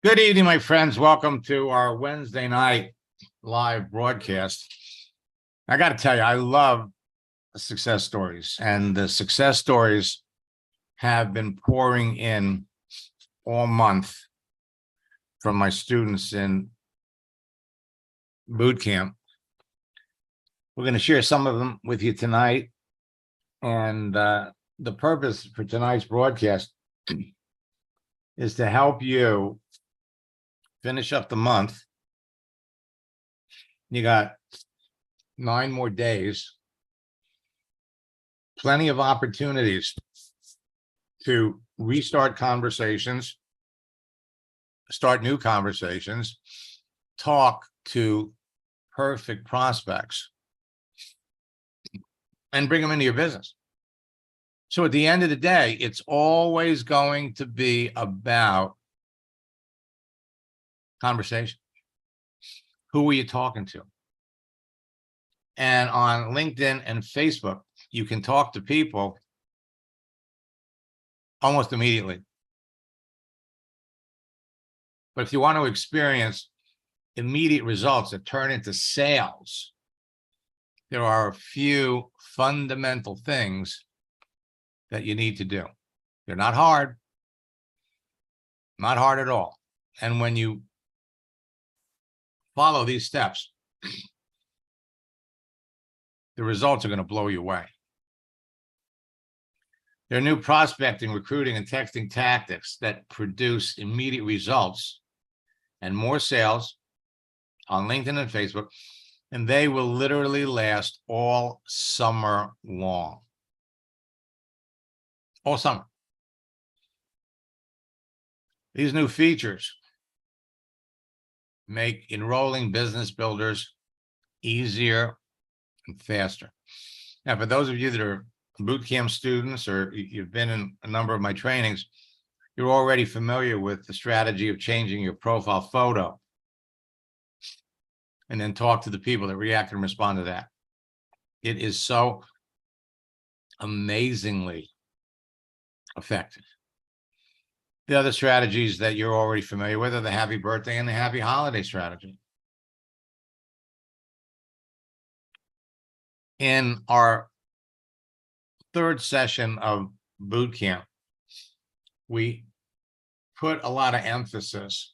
Good evening, my friends. Welcome to our Wednesday night live broadcast. I got to tell you, I love success stories, and the success stories have been pouring in all month from my students in boot camp. We're going to share some of them with you tonight. And the purpose for tonight's broadcast is to help you finish up the month. You got 9 more days, plenty of opportunities to restart conversations, start new conversations, talk to perfect prospects, and bring them into your business. So at the end of the day, it's always going to be about conversation. Who are you talking to? And on LinkedIn and Facebook, you can talk to people almost immediately. But if you want to experience immediate results that turn into sales, there are a few fundamental things that you need to do. They're not hard at all. And when you follow these steps, the results are going to blow you away. There are new prospecting, recruiting, and texting tactics that produce immediate results and more sales on LinkedIn and Facebook, and they will literally last all summer long. All summer. These new features make enrolling business builders easier and faster. Now, for those of you that are boot camp students or you've been in a number of my trainings, you're already familiar with the strategy of changing your profile photo and then talk to the people that react and respond to that. It is so amazingly effective. The other strategies that you're already familiar with are the happy birthday and the happy holiday strategy. In our third session of boot camp, we put a lot of emphasis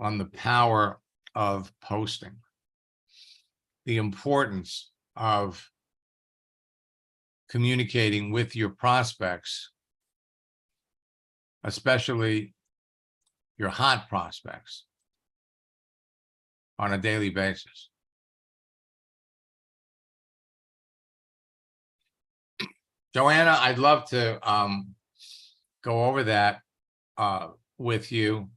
on the power of posting, the importance of communicating with your prospects, especially your hot prospects, on a daily basis. Joanna, I'd love to go over that with you.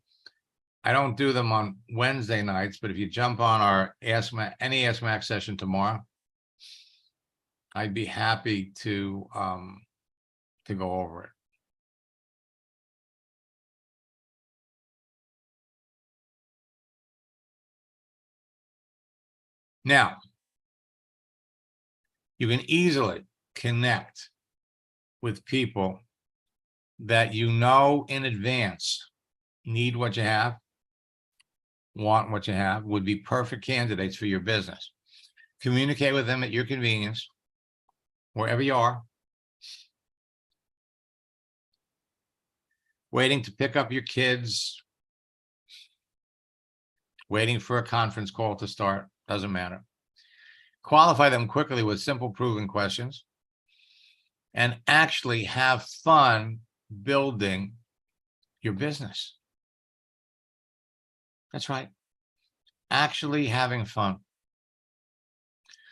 I don't do them on Wednesday nights, but if you jump on our Ask Max session tomorrow, I'd be happy to go over it. Now, you can easily connect with people that you know in advance need what you have, want what you have, would be perfect candidates for your business. Communicate with them at your convenience, wherever you are. Waiting to pick up your kids, waiting for a conference call to start, doesn't matter. Qualify them quickly with simple proven questions and actually have fun building your business. That's right. Actually having fun.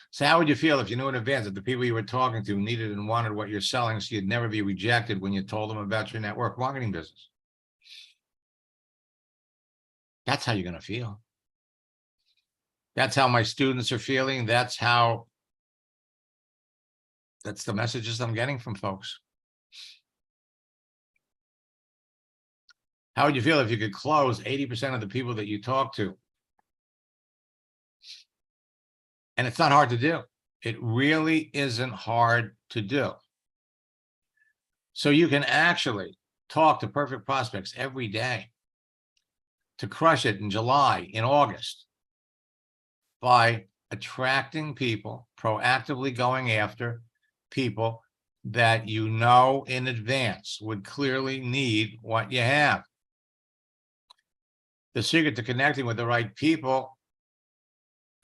So how would you feel if you knew in advance that the people you were talking to needed and wanted what you're selling, so you'd never be rejected when you told them about your network marketing business? That's how you're going to feel. That's how my students are feeling. That's the messages I'm getting from folks. How would you feel if you could close 80% of the people that you talk to? And it's not hard to do. It really isn't hard to do. So you can actually talk to perfect prospects every day to crush it in July, in August, by attracting people, proactively going after people that you know in advance would clearly need what you have. The secret to connecting with the right people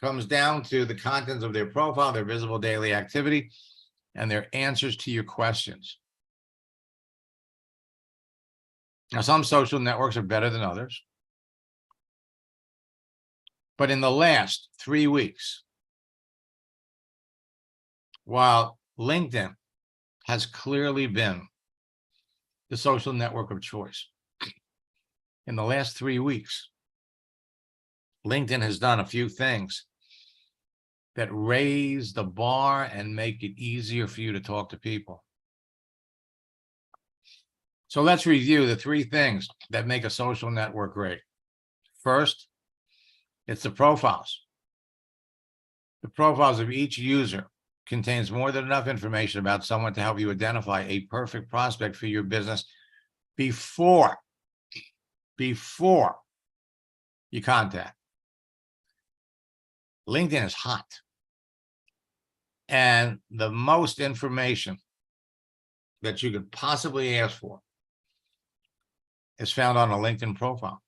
comes down to the contents of their profile, their visible daily activity, and their answers to your questions. Now, some social networks are better than others. But in the last 3 weeks, while LinkedIn has clearly been the social network of choice, in the last 3 weeks, LinkedIn has done a few things that raise the bar and make it easier for you to talk to people. So let's review the 3 things that make a social network great. First, it's the profiles. The profiles of each user contains more than enough information about someone to help you identify a perfect prospect for your business before you contact. LinkedIn is hot. And the most information that you could possibly ask for is found on a LinkedIn profile.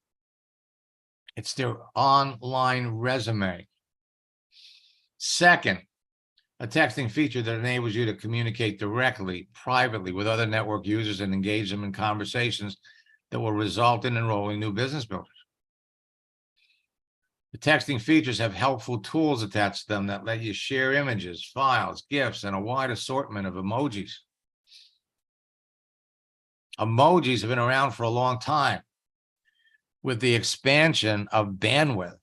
It's their online resume. Second, a texting feature that enables you to communicate directly, privately with other network users and engage them in conversations that will result in enrolling new business builders. The texting features have helpful tools attached to them that let you share images, files, GIFs, and a wide assortment of emojis. Emojis have been around for a long time. With the expansion of bandwidth,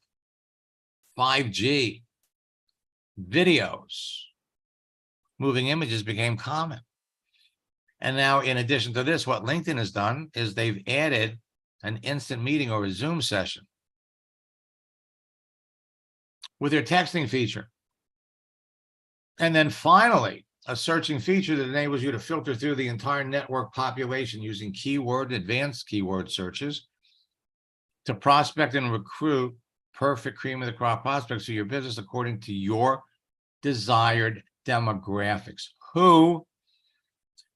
5G, videos, moving images became common. And now, in addition to this, what LinkedIn has done is they've added an instant meeting or a Zoom session with their texting feature. And then finally, a searching feature that enables you to filter through the entire network population using advanced keyword searches to prospect and recruit perfect cream of the crop prospects for your business according to your desired demographics. Who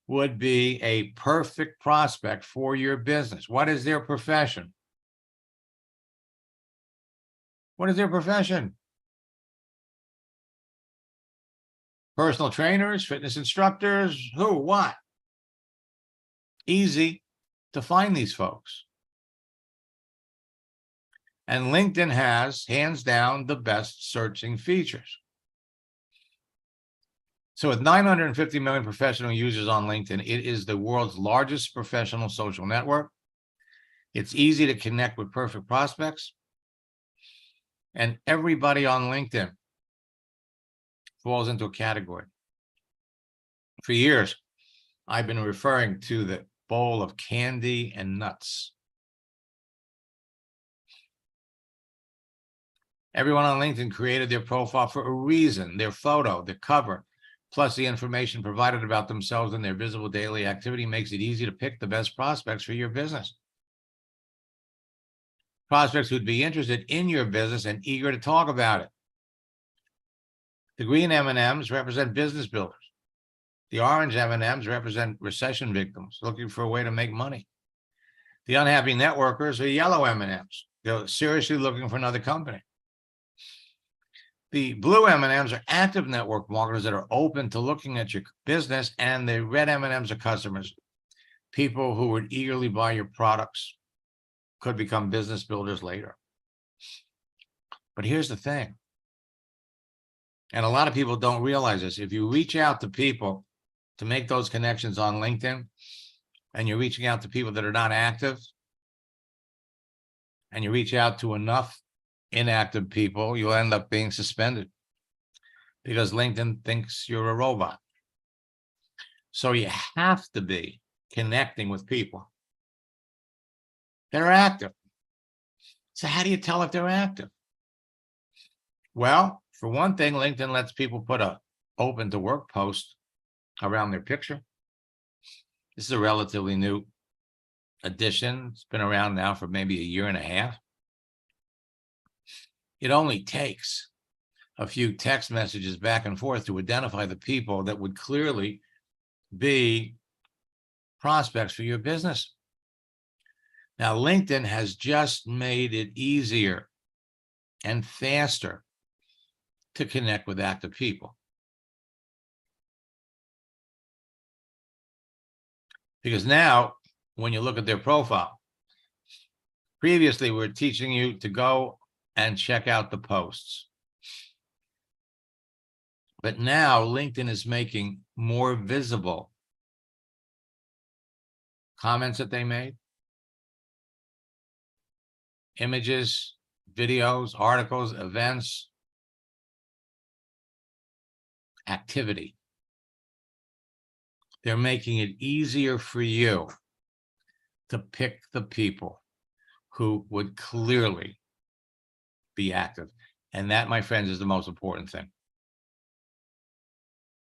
would be a perfect prospect for your business? What is their profession? What is their profession? Personal trainers, fitness instructors, who, what? Easy to find these folks. And LinkedIn has, hands down, the best searching features. So with 950 million professional users on LinkedIn, it is the world's largest professional social network. It's easy to connect with perfect prospects. And everybody on LinkedIn falls into a category. For years, I've been referring to the bowl of candy and nuts. Everyone on LinkedIn created their profile for a reason, their photo, their cover, plus the information provided about themselves and their visible daily activity makes it easy to pick the best prospects for your business. Prospects who'd be interested in your business and eager to talk about it. The green M&Ms represent business builders. The orange M&Ms represent recession victims looking for a way to make money. The unhappy networkers are yellow M&Ms. They're seriously looking for another company. The blue M&Ms are active network marketers that are open to looking at your business, and the red M&Ms are customers, people who would eagerly buy your products, could become business builders later. But here's the thing. And a lot of people don't realize this. If you reach out to people to make those connections on LinkedIn, and you're reaching out to people that are not active, and you reach out to enough inactive people, you'll end up being suspended because LinkedIn thinks you're a robot. So you have to be connecting with people that are active. So how do you tell if they're active? Well, for one thing, LinkedIn lets people put a open to work post around their picture. This is a relatively new addition. It's been around now for maybe a year and a half. It only takes a few text messages back and forth to identify the people that would clearly be prospects for your business. Now, LinkedIn has just made it easier and faster to connect with active people. Because now, when you look at their profile, previously we're teaching you to go and check out the posts. But now LinkedIn is making more visible comments that they made, images, videos, articles, events, activity. They're making it easier for you to pick the people who would clearly be active. And that, my friends, is the most important thing.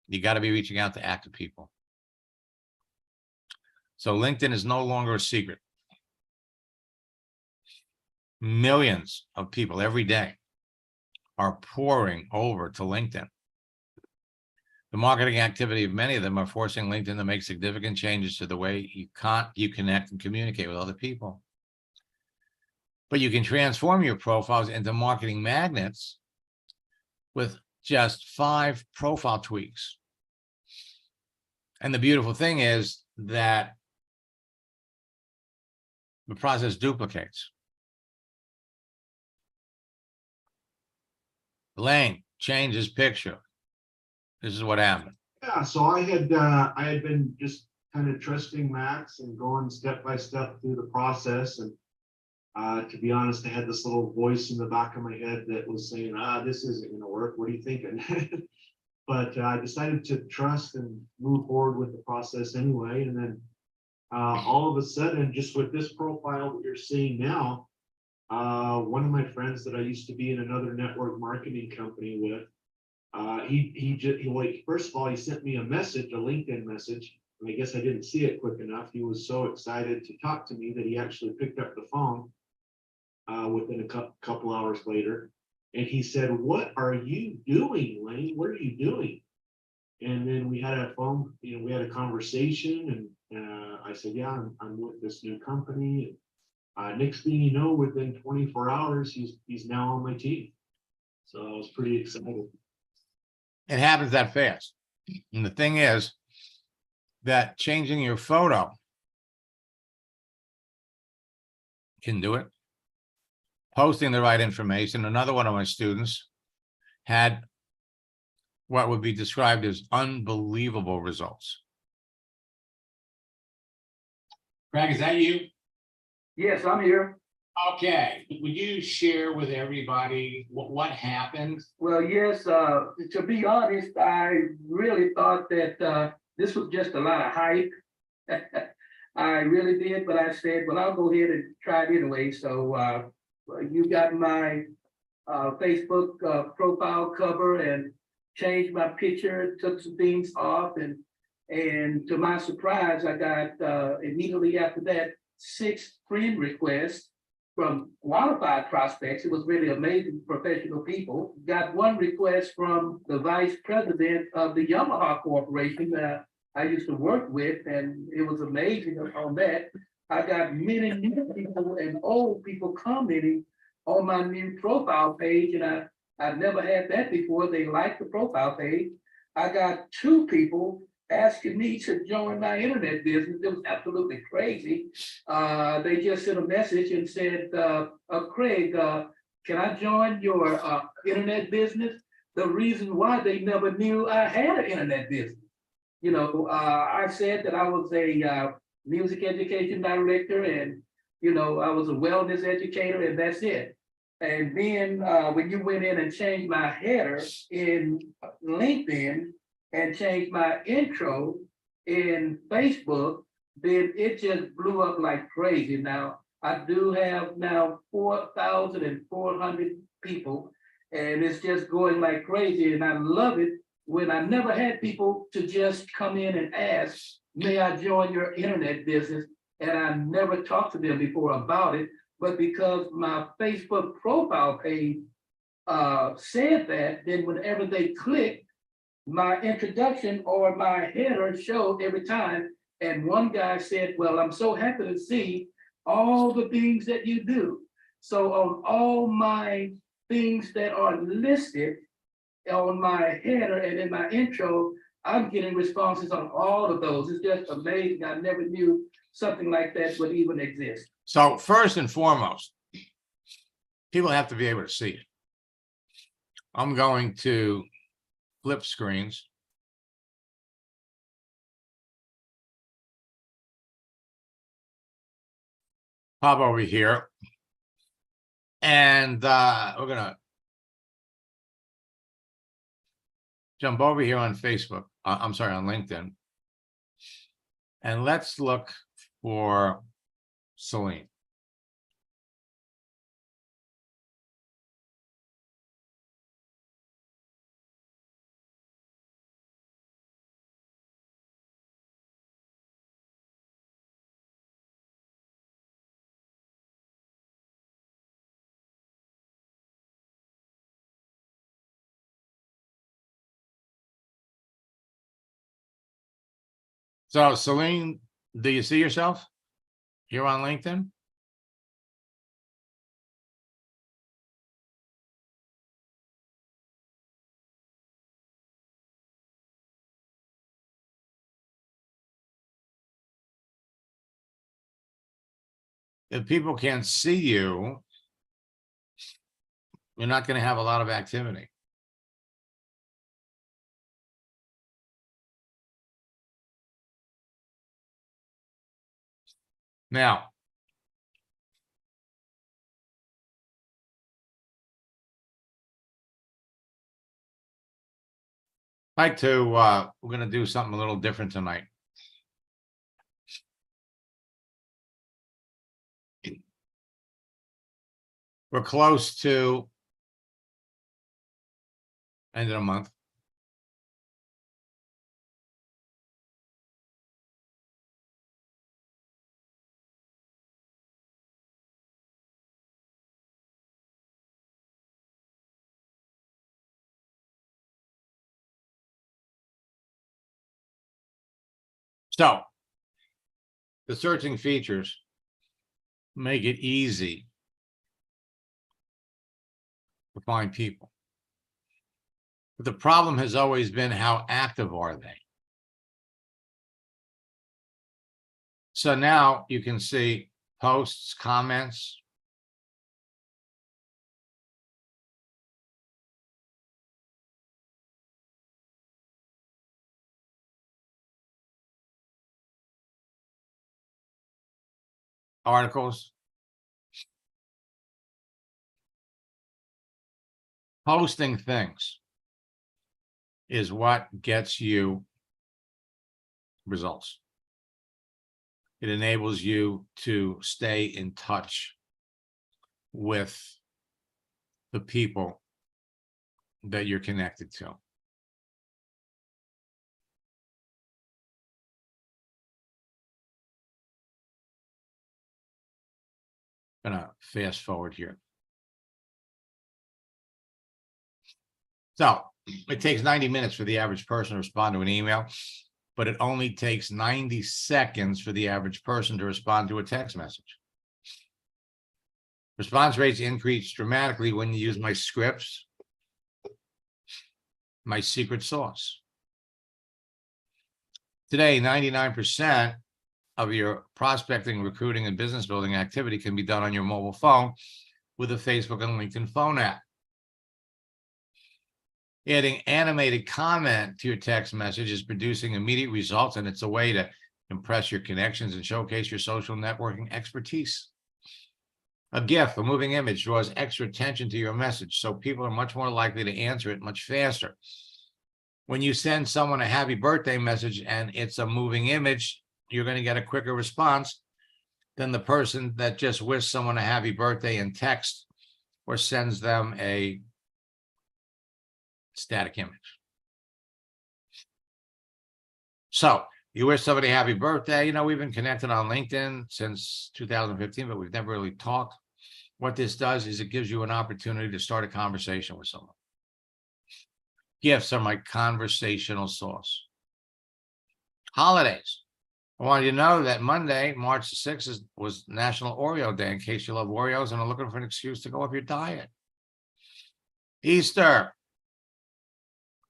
You got to be reaching out to active people. So LinkedIn is no longer a secret. Millions of people every day are pouring over to LinkedIn. The marketing activity of many of them are forcing LinkedIn to make significant changes to the way you connect and communicate with other people. But you can transform your profiles into marketing magnets with just 5 profile tweaks. And the beautiful thing is that the process duplicates. Elaine, change his picture. This is what happened. Yeah, so I had been just kind of trusting Max and going step by step through the process. And to be honest, I had this little voice in the back of my head that was saying, this isn't going to work. What are you thinking? But I decided to trust and move forward with the process anyway. And then all of a sudden, just with this profile that you're seeing now, one of my friends that I used to be in another network marketing company with, first of all, he sent me a message, a LinkedIn message, and I guess I didn't see it quick enough. He was so excited to talk to me that he actually picked up the phone within a couple hours later. And he said, "What are you doing, Lane? What are you doing?" And then we had a we had a conversation, and I said, "Yeah, I'm with this new company." And next thing you know, within 24 hours, he's now on my team. So I was pretty excited. It happens that fast. And the thing is that changing your photo can do it. Posting the right information. Another one of my students had what would be described as unbelievable results. Craig, is that you? Yes, I'm here. Okay. Would you share with everybody what happened? Well, yes, to be honest, I really thought that this was just a lot of hype. I really did, but I said, well, I'll go ahead and try it anyway. So you got my Facebook profile cover and changed my picture, took some things off, and to my surprise, I got immediately after that 6 friend requests from qualified prospects. It was really amazing, professional people. Got one request from the vice president of the Yamaha Corporation that I used to work with, and it was amazing on that. I got many new people and old people commenting on my new profile page, and I've never had that before. They liked the profile page. I got 2 people asking me to join my internet business. It was absolutely crazy. They just sent a message and said, Craig, can I join your internet business? The reason why they never knew I had an internet business. You know, I said that I was a music education director, and, you know, I was a wellness educator, and that's it. And then when you went in and changed my header in LinkedIn, and changed my intro in Facebook, then it just blew up like crazy. Now, I do have now 4,400 people, and it's just going like crazy. And I love it when I never had people to just come in and ask, may I join your internet business? And I never talked to them before about it, but because my Facebook profile page said that, then whenever they click, my introduction or my header showed every time. And one guy said, well, I'm so happy to see all the things that you do. So on all my things that are listed on my header and in my intro, I'm getting responses on all of those. It's just amazing. I never knew something like that would even exist. So first and foremost, people have to be able to see it. I'm going to flip screens. Pop over here. And we're gonna jump over here on Facebook. I'm sorry, on LinkedIn. And let's look for Celine. So Celine, do you see yourself here on LinkedIn? If people can't see you, you're not going to have a lot of activity. Now, we're going to do something a little different tonight. We're close to end of the month. So the searching features make it easy to find people. But the problem has always been, how active are they? So now you can see posts, comments. Articles. Posting things is what gets you results. It enables you to stay in touch with the people that you're connected to. Gonna fast forward here. So it takes 90 minutes for the average person to respond to an email, but it only takes 90 seconds for the average person to respond to a text message. Response rates increase dramatically when you use my scripts, my secret sauce. Today, 99% of your prospecting, recruiting, and business building activity can be done on your mobile phone with a Facebook and LinkedIn phone app. Adding animated comment to your text message is producing immediate results, and it's a way to impress your connections and showcase your social networking expertise. A GIF, a moving image, draws extra attention to your message, so people are much more likely to answer it much faster. When you send someone a happy birthday message and it's a moving image, you're going to get a quicker response than the person that just wished someone a happy birthday in text or sends them a static image. So you wish somebody happy birthday. You know, we've been connected on LinkedIn since 2015, but we've never really talked. what this does is it gives you an opportunity to start a conversation with someone. Gifts are my conversational sauce. Holidays. I want you to know that Monday, March the 6th, was National Oreo Day, in case you love Oreos and are looking for an excuse to go off your diet. Easter,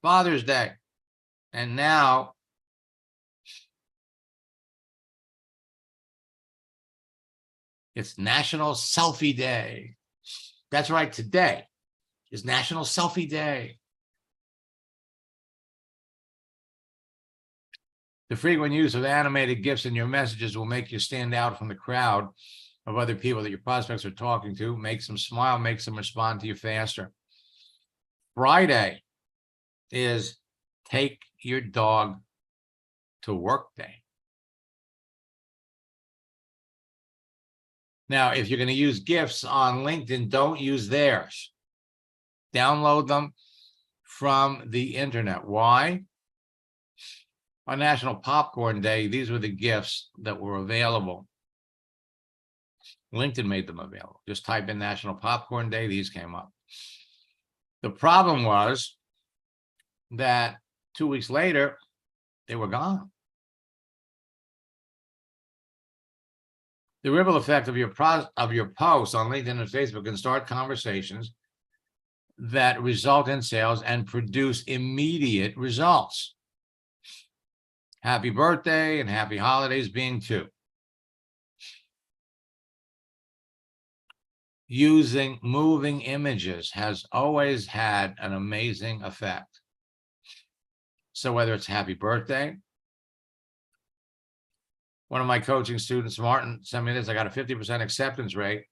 Father's Day, and now it's National Selfie Day. That's right, today is National Selfie Day. The frequent use of animated GIFs in your messages will make you stand out from the crowd of other people that your prospects are talking to, makes them smile, makes them respond to you faster. Friday is Take Your Dog to Work Day. Now, if you're going to use GIFs on LinkedIn, don't use theirs. Download them from the internet. Why? On National Popcorn Day, these were the GIFs that were available. LinkedIn made them available. Just type in National Popcorn Day, these came up. The problem was that 2 weeks later, they were gone. The ripple effect of your posts on LinkedIn and Facebook can start conversations that result in sales and produce immediate results. Happy birthday and happy holidays being two. Using moving images has always had an amazing effect. So whether it's happy birthday, one of my coaching students, Martin, sent me this. I got a 50% acceptance rate.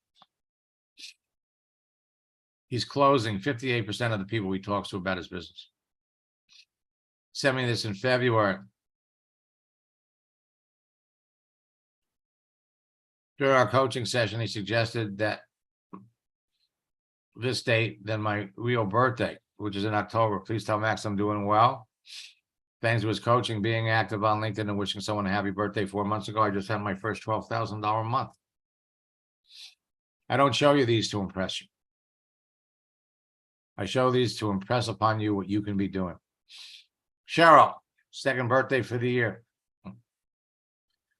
He's closing 58% of the people he talks to about his business. Sent me this in February. During our coaching session, he suggested that this date, then my real birthday, which is in October. Please tell Max I'm doing well. Thanks to his coaching, being active on LinkedIn and wishing someone a happy birthday 4 months ago, I just had my first $12,000 month. I don't show you these to impress you. I show these to impress upon you what you can be doing. Cheryl, second birthday for the year.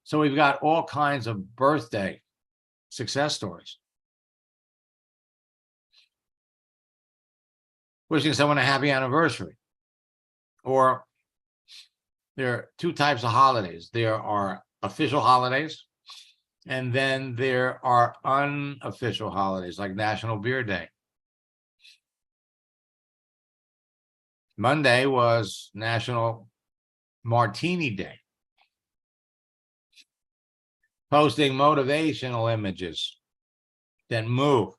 So we've got all kinds of birthday success stories. Wishing someone a happy anniversary. Or there are two types of holidays. There are official holidays, and then there are unofficial holidays like National Beer Day. Monday was National Martini Day. Posting motivational images that move,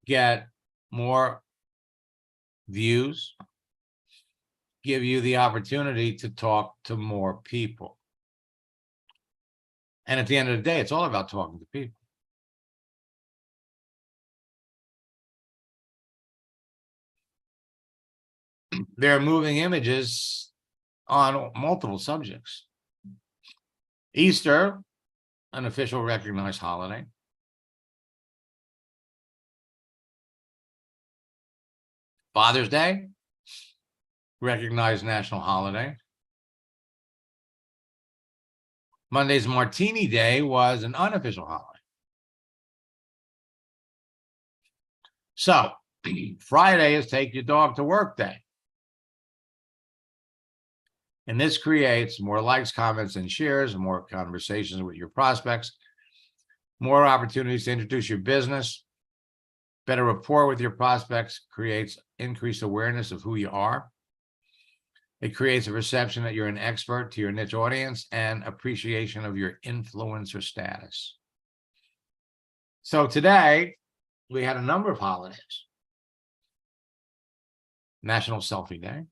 get more views, give you the opportunity to talk to more people. And at the end of the day, it's all about talking to people. There are moving images on multiple subjects. Easter, an official recognized holiday. Father's Day, recognized national holiday. Monday's Martini Day was an unofficial holiday. So Friday is Take Your Dog to Work Day. And this creates more likes, comments, and shares, more conversations with your prospects, more opportunities to introduce your business, better rapport with your prospects, creates increased awareness of who you are. It creates a perception that you're an expert to your niche audience and appreciation of your influencer status. So today, we had a number of holidays. National Selfie Day.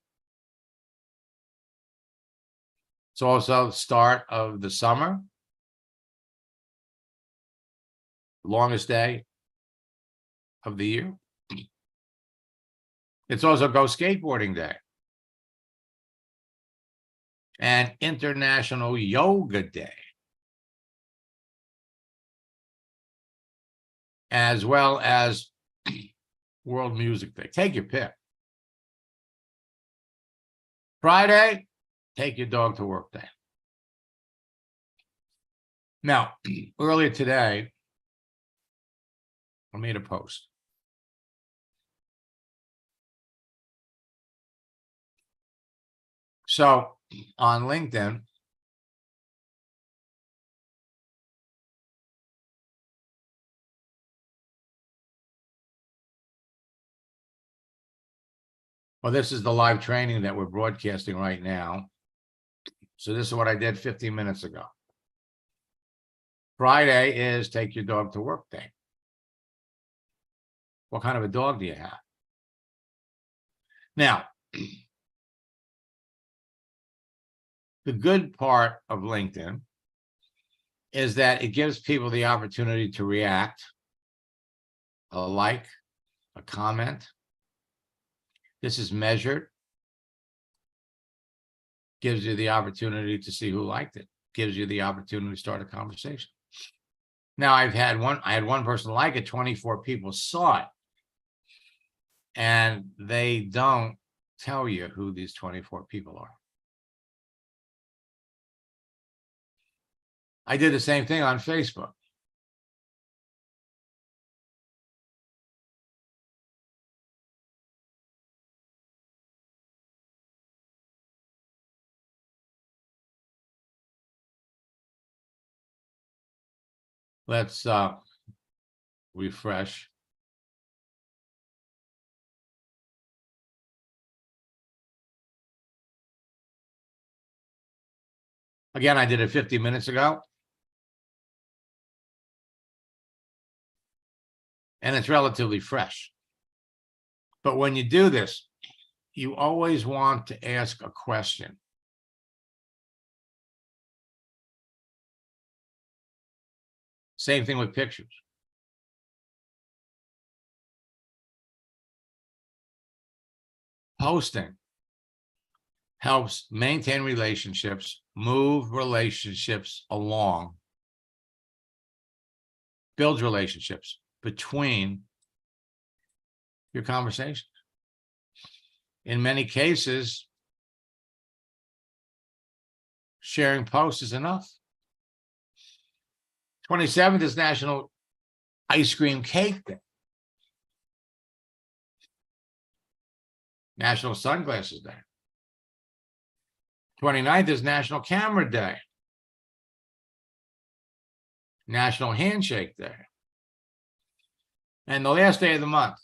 It's also the start of the summer. Longest day of the year. It's also Go Skateboarding Day. And International Yoga Day. as well as World Music Day. Take your pick. Friday, take your dog to work day. Now, earlier today, I made a post. So on LinkedIn, well, this is the live training that we're broadcasting right now. So this is what I did 15 minutes ago. Friday is take your dog to work day. What kind of a dog do you have? Now, the good part of LinkedIn is that it gives people the opportunity to react, a like, a comment. This is measured. Gives you the opportunity to see who liked it. Gives you the opportunity to start a conversation. Now I had one person like it, 24 people saw it. And they don't tell you who these 24 people are. I did the same thing on Facebook. Let's refresh. Again, I did it 50 minutes ago. And it's relatively fresh. But when you do this, you always want to ask a question. Same thing with pictures. Posting helps maintain relationships, move relationships along, builds relationships between your conversations. In many cases, sharing posts is enough. 27th is National Ice Cream Cake Day. National Sunglasses Day. 29th is National Camera Day. National Handshake Day. And the last day of the month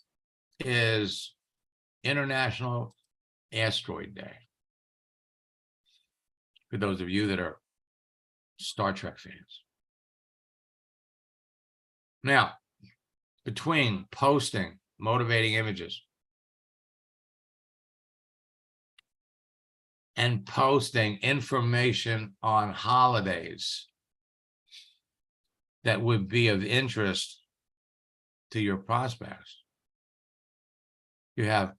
is International Asteroid Day. For those of you that are Star Trek fans. Now, between posting motivating images and posting information on holidays that would be of interest to your prospects, you have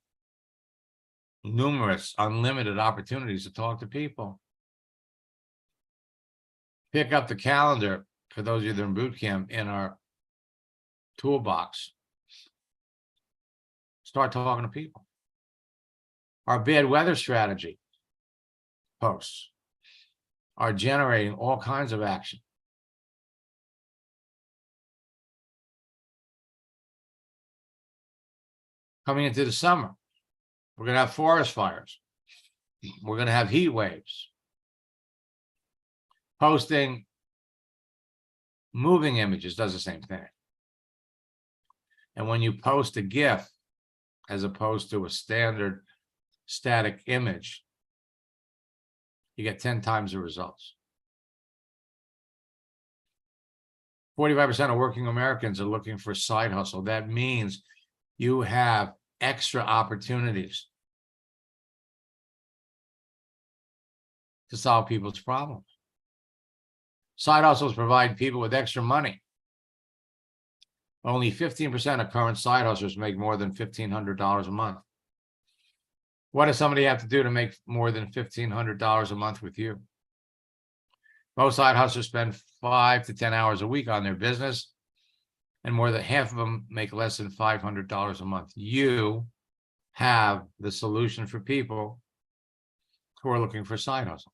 numerous, unlimited opportunities to talk to people. Pick up the calendar for those of you that are in boot camp in our toolbox. Start talking to people. Our bad weather strategy posts are generating all kinds of action. Coming into the summer, we're going to have forest fires. We're going to have heat waves. Posting moving images does the same thing. And when you post a GIF, as opposed to a standard static image, you get 10 times the results. 45% of working Americans are looking for a side hustle. That means you have extra opportunities to solve people's problems. Side hustles provide people with extra money. Only 15% of current side hustlers make more than $1,500 a month. What does somebody have to do to make more than $1,500 a month with you? Most side hustlers spend 5 to 10 hours a week on their business. and more than half of them make less than $500 a month. You have the solution for people who are looking for side hustle.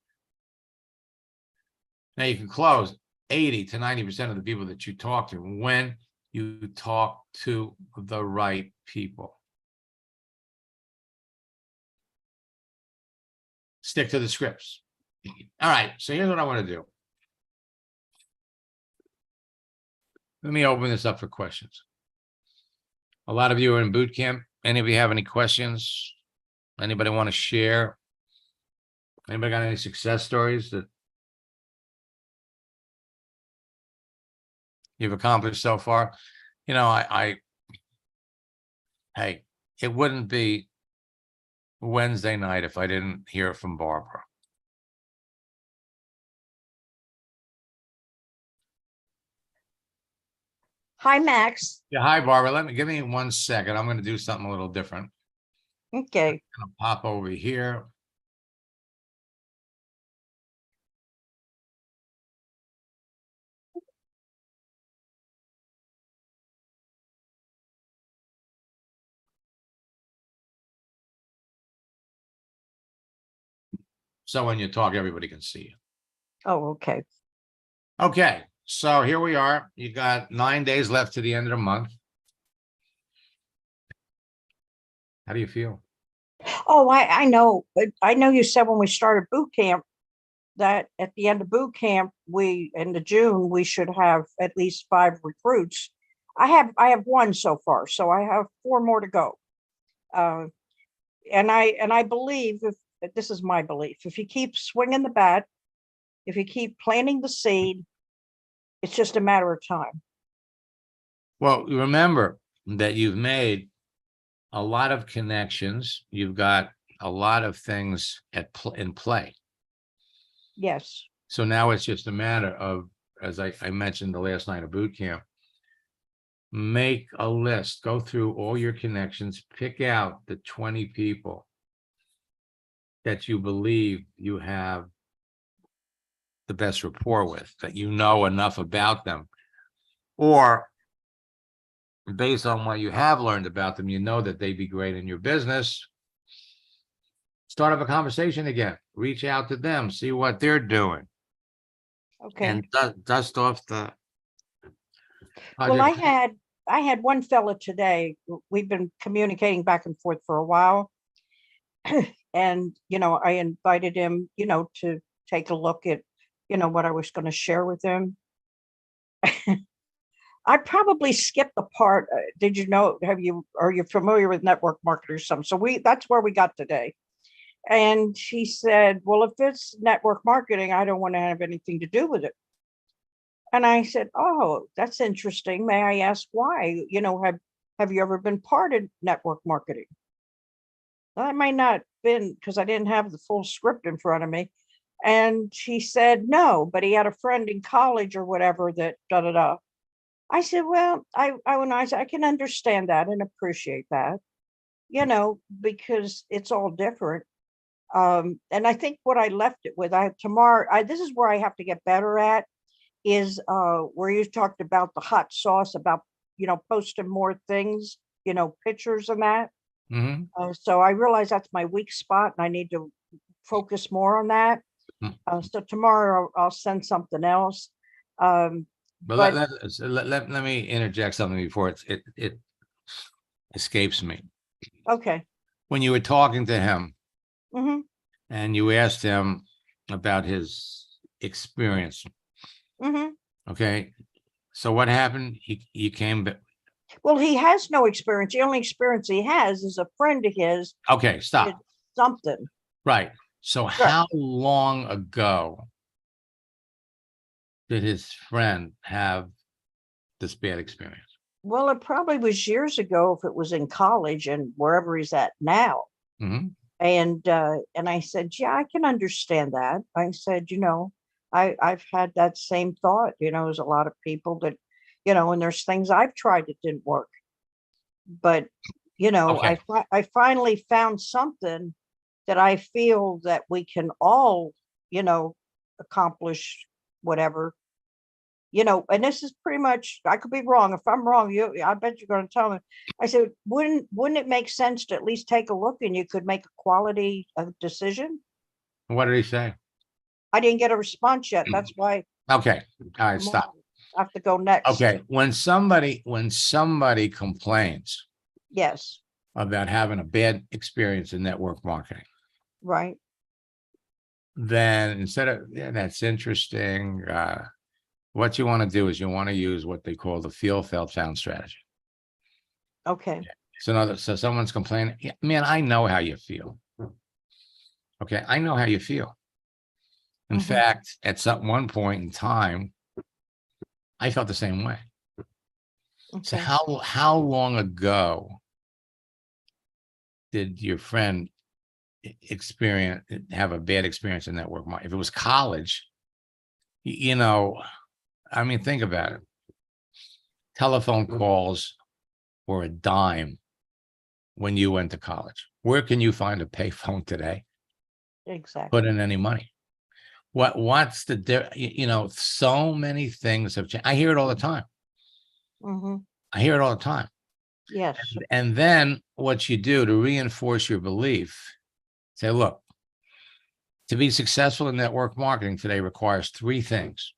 Now you can close 80 to 90% of the people that you talk to when you talk to the right people. Stick to the scripts. All right, so here's what I want to do. Let me open this up for questions. A lot of you are in boot camp. Any of you have any questions? Anybody want to share? Anybody got any success stories that you've accomplished so far? You know, hey, it wouldn't be Wednesday night if I didn't hear from Barbara. Hi, Max. Yeah, hi, Barbara. Give me 1 second. I'm going to do something a little different. Okay. I'm going to pop over here. So when you talk, everybody can see you. Oh, okay. Okay, so here we are. You got 9 days left to the end of the month. How do you feel? Oh, I know. But I know you said when we started boot camp that at the end of boot camp, in the June, we should have at least 5 recruits. I have 1 so far, so I have 4 more to go. And I believe, if this is my belief, if you keep swinging the bat, if you keep planting the seed, it's just a matter of time. Well, remember that you've made a lot of connections. You've got a lot of things in play. Yes. So now it's just a matter of, as I mentioned the last night of boot camp, make a list, go through all your connections, pick out the 20 people that you believe you have the best rapport with, that you know enough about them, or based on what you have learned about them, you know that they'd be great in your business. Start up a conversation again, reach out to them, see what they're doing. Okay. And dust off the Well, I project. had one fella today. We've been communicating back and forth for a while. And, I invited him, to take a look at, what I was going to share with him. I probably skipped the part. Did you know, are you familiar with network marketers? So that's where we got today. And he said, well, if it's network marketing, I don't want to have anything to do with it. And I said, oh, that's interesting. May I ask why? Have you ever been part of network marketing? That might not been because I didn't have the full script in front of me. And she said, no, but he had a friend in college or whatever that da da da. I said, well, I can understand that and appreciate that, because it's all different. And I think what I left it with, this is where I have to get better at, is where you talked about the hot sauce, about, posting more things, pictures and that. Mhm. So I realize that's my weak spot and I need to focus more on that. So tomorrow I'll send something else. But But let me interject something before it escapes me. okay. When you were talking to him Hmm. and you asked him about his experience, Hmm. okay, so what happened? He came back. Well, he has no experience. The only experience he has is a friend of his Okay, did stop. something. Right. So how long ago did his friend have this bad experience? Well, it probably was years ago if it was in college and wherever he's at now. Mhm. And I said, yeah, I can understand that. I said, I've had that same thought. There's a lot of people that, and there's things I've tried that didn't work. But, Okay. I finally found something that I feel that we can all, accomplish whatever. you know, and this is pretty much, I could be wrong. If I'm wrong, I bet you're gonna tell me. I said, wouldn't it make sense to at least take a look and you could make a quality decision? What did he say? I didn't get a response yet. That's why Okay, all right, I'm stop. I have to go next. Okay, when somebody complains Yes, about having a bad experience in network marketing, right. then instead of, yeah, that's interesting, what you want to do is you want to use what they call the feel, felt, sound strategy. Okay. So someone's complaining, "Yeah, man, I know how you feel. Okay, I know how you feel. In Mhm. fact, at one point in time, I felt the same way. So Okay. how long ago did your friend have a bad experience in network marketing? If it was college, you know, I mean, think about it. Telephone calls were a dime when you went to college. Where can you find a payphone today? Exactly. Put in any money. What's the you know, so many things have changed. I hear it all the time. Hmm. I hear it all the time. Yes. And then what you do to reinforce your belief, say, look, to be successful in network marketing today requires three things.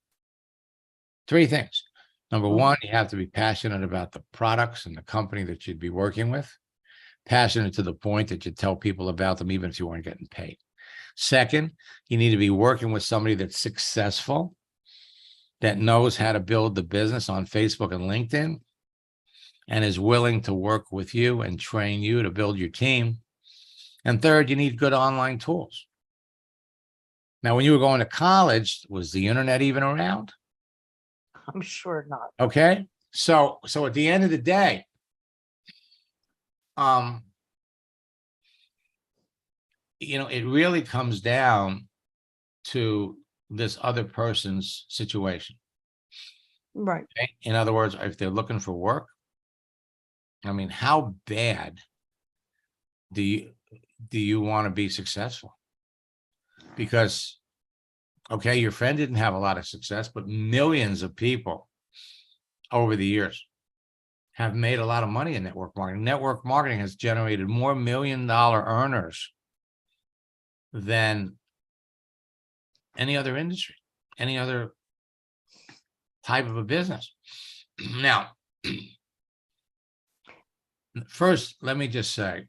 Three things. Number Mhm. one, you have to be passionate about the products and the company that you'd be working with. Passionate to the point that you tell people about them, even if you weren't getting paid. Second, you need to be working with somebody that's successful, that knows how to build the business on Facebook and LinkedIn, and is willing to work with you and train you to build your team. And third, you need good online tools. Now, when you were going to college, was the internet even around? I'm sure not. Okay. So at the end of the day, you know, it really comes down to this other person's situation. Right. Okay? In other words, if they're looking for work, I mean, how bad do you want to be successful? Because, okay, your friend didn't have a lot of success, but millions of people over the years have made a lot of money in network marketing. Network marketing has generated more $1 million earners than any other industry, any other type of a business. Now, first, let me just say,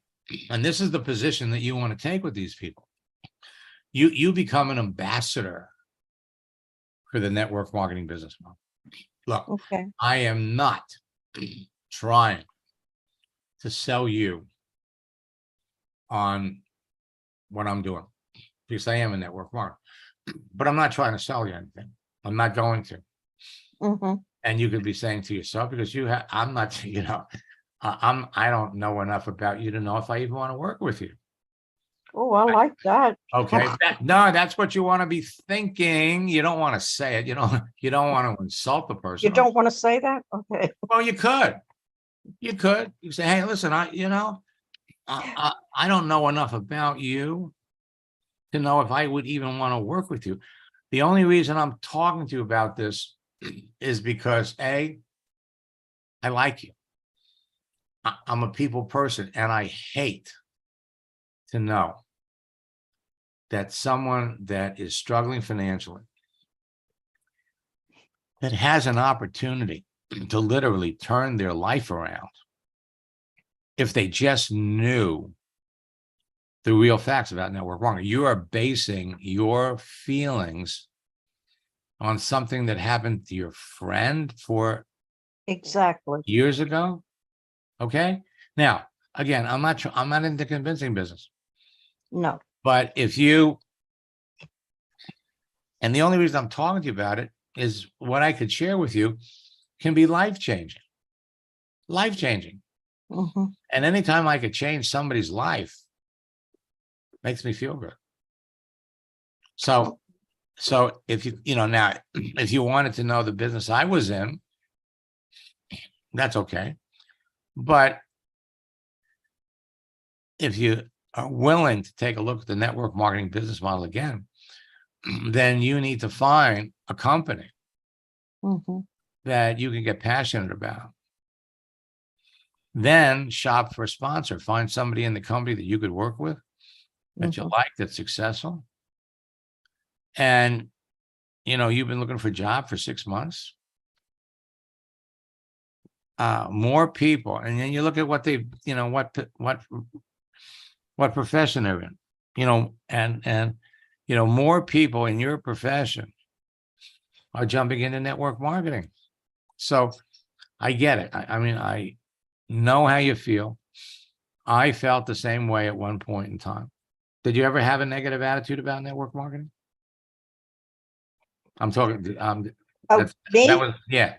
and this is the position that you want to take with these people. You become an ambassador for the network marketing business model. Look, Okay. I am not trying to sell you on what I'm doing, because I am a network marketer, but I'm not trying to sell you anything. I'm not going to. Hmm. And you could be saying to yourself, because I'm not, you know, I don't know enough about you to know if I even want to work with you. Oh, I like that. Okay. No, that's what you want to be thinking. You don't want to say it. You don't want to insult the person. You don't want to say that? Okay. Well, you could. You could. You say, hey, listen, I don't know enough about you to know if I would even want to work with you. The only reason I'm talking to you about this is because A, I like you. I'm a people person, and I hate to know that someone that is struggling financially, that has an opportunity to literally turn their life around, if they just knew the real facts about network marketing. You are basing your feelings on something that happened to your friend 4 Exactly. years ago. Okay. Now, again, I'm not into convincing business, No. but and the only reason I'm talking to you about it is what I could share with you can be life-changing. Life-changing. Hmm. And anytime I could change somebody's life, makes me feel good. So if now, if you wanted to know the business I was in, that's okay. But if you are willing to take a look at the network marketing business model again, then you need to find a company Mhm. that you can get passionate about. Then shop for a sponsor, find somebody in the company that you could work with, that you Mhm. like, that's successful. And, you've been looking for a job for 6 months. More people, and then you look at what they, what profession they're in, and more people in your profession are jumping into network marketing. So I get it. I mean, I know how you feel. I felt the same way at one point in time. Did you ever have a negative attitude about network marketing? I'm talking, Oh, that me? was, yeah.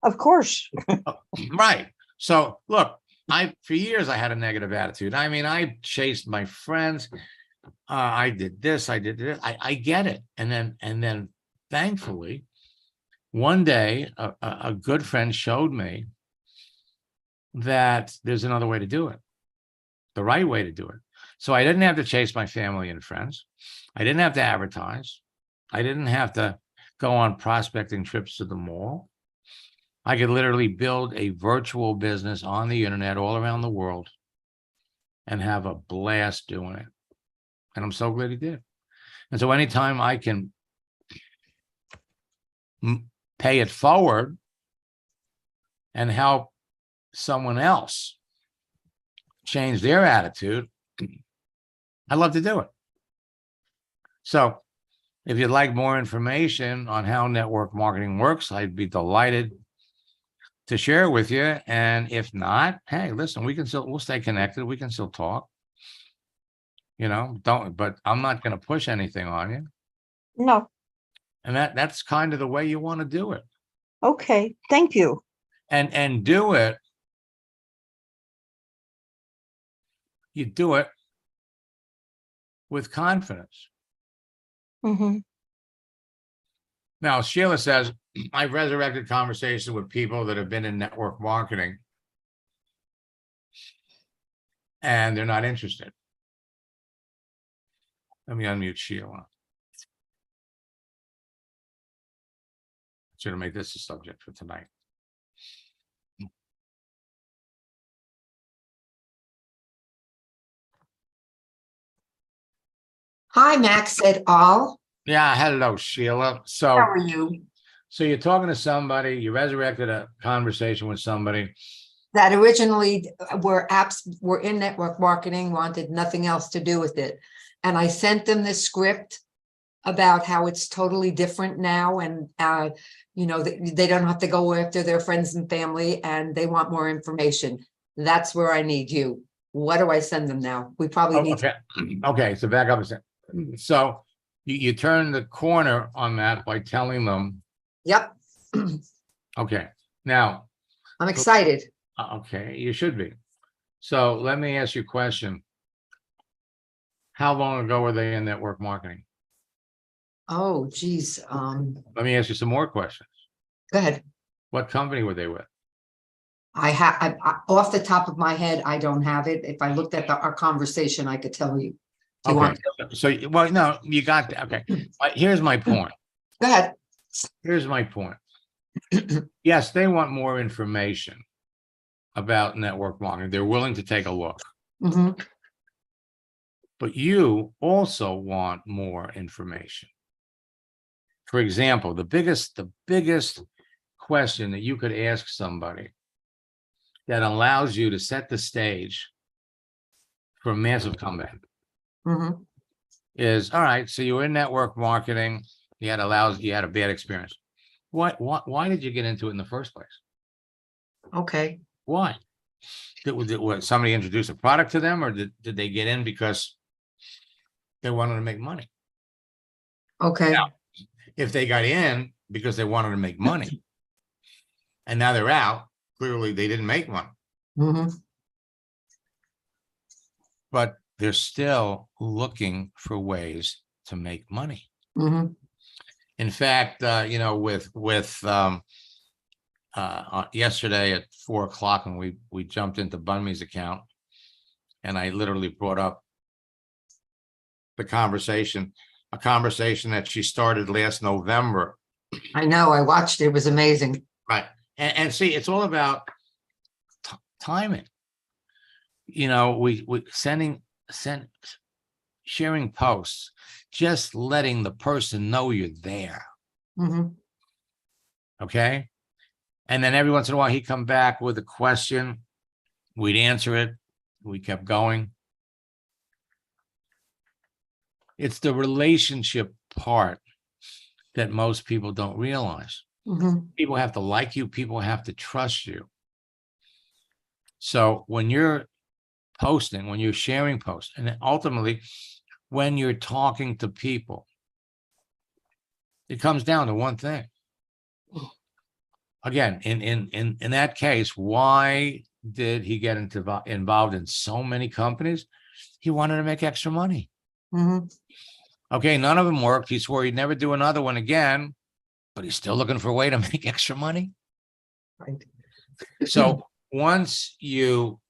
Of course. Right. So look, for years I had a negative attitude. I mean, I chased my friends. I did this, I did this. I get it. And then thankfully, one day a good friend showed me that there's another way to do it, the right way to do it. So I didn't have to chase my family and friends. I didn't have to advertise. I didn't have to go on prospecting trips to the mall. I could literally build a virtual business on the internet all around the world and have a blast doing it. And I'm so glad he did. And so anytime I can pay it forward and help someone else change their attitude, I love to do it. So if you'd like more information on how network marketing works, I'd be delighted to share with you. And if not, hey, listen, we'll stay connected. We can still talk. But I'm not going to push anything on you. No. And that's kind of the way you want to do it. Okay. Thank you. And do it. You do it with confidence. Mhm. Now, Sheila says, I've resurrected conversations with people that have been in network marketing and they're not interested. Let me unmute Sheila. Should have made this a subject for tonight. Hi, Max et al. Yeah, hello, Sheila. How So, are you? so you're talking to somebody, you resurrected a conversation with somebody. That originally were in network marketing, wanted nothing else to do with it. And I sent them this script about how it's totally different now. And, they don't have to go after their friends and family and they want more information. That's where I need you. What do I send them now? We probably need. Okay. Okay, so back up a second. So you turn the corner on that by telling them, Yep, okay, now, I'm excited. okay, you should be. So let me ask you a question. How long ago were they in network marketing? Oh, geez. Let me ask you some more questions. Go ahead. What company were they with? Off the top of my head, I don't have it. If I looked at our conversation, I could tell you. Do you Okay, want to? so, well, no, you got that. Okay, here's my point. Go ahead. Here's my point. Yes, they want more information about network marketing. They're willing to take a look. Mhm. But you also want more information. For example, the biggest question that you could ask somebody that allows you to set the stage for a massive comeback Mhm. is, all right, so you were in network marketing, you had a bad experience. Why did you get into it in the first place? Okay. Why? Did somebody introduce a product to them, or did they get in because they wanted to make money? Okay. Now, if they got in because they wanted to make money and now they're out, clearly they didn't make money, Mhm. but they're still looking for ways to make money. Mhm. In fact, yesterday at 4:00 and we jumped into Bunme's account and I literally brought up a conversation that she started last November I know, I watched, it was amazing. Right. And see, it's all about timing. You know, we sharing posts, just letting the person know you're there. Mhm. Okay. And then every once in a while, he'd come back with a question. We'd answer it. We kept going. It's the relationship part that most people don't realize. Mhm. People have to like you. People have to trust you. So when you're posting, when you're sharing posts, and then ultimately when you're talking to people, it comes down to one thing. Again, in that case, why did he get involved in so many companies? He wanted to make extra money. Mhm. Okay, none of them worked. He swore he'd never do another one again, but he's still looking for a way to make extra money. Right. So once you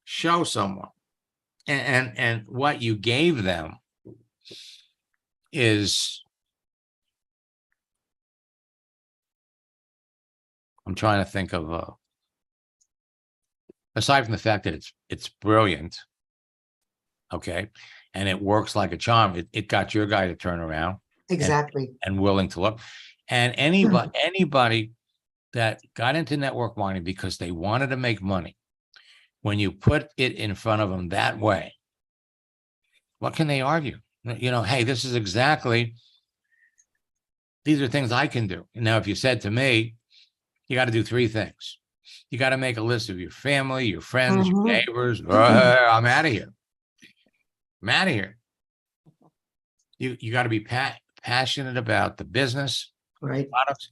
show someone and what you gave them is, I'm trying to think of aside from the fact that it's brilliant, okay, and it works like a charm, it got your guy to turn around Exactly. and willing to look. And anybody that got into network marketing because they wanted to make money, when you put it in front of them that way, what can they argue? You know, hey, this is exactly, these are things I can do. Now, if you said to me, you got to do three things. You got to make a list of your family, your friends, your Mhm. neighbors. I'm out of here. I'm out of here. You got to be passionate about the business Right. products.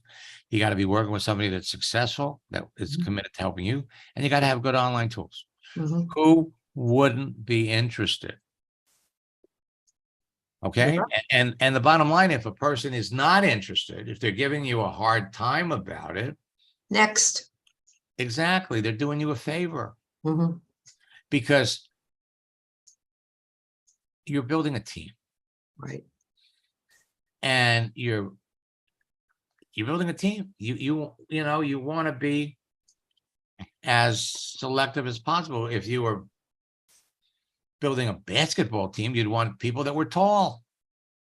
You got to be working with somebody that's successful, that is Mhm. committed to helping you, and you got to have good online tools. Mhm. Who wouldn't be interested? Okay. And the bottom line, if a person is not interested, if they're giving you a hard time about it, Next. exactly, they're doing you a favor, Mhm. because you're building a team Right. and you're building a team. You know, you want to be as selective as possible. If you were building a basketball team, you'd want people that were tall.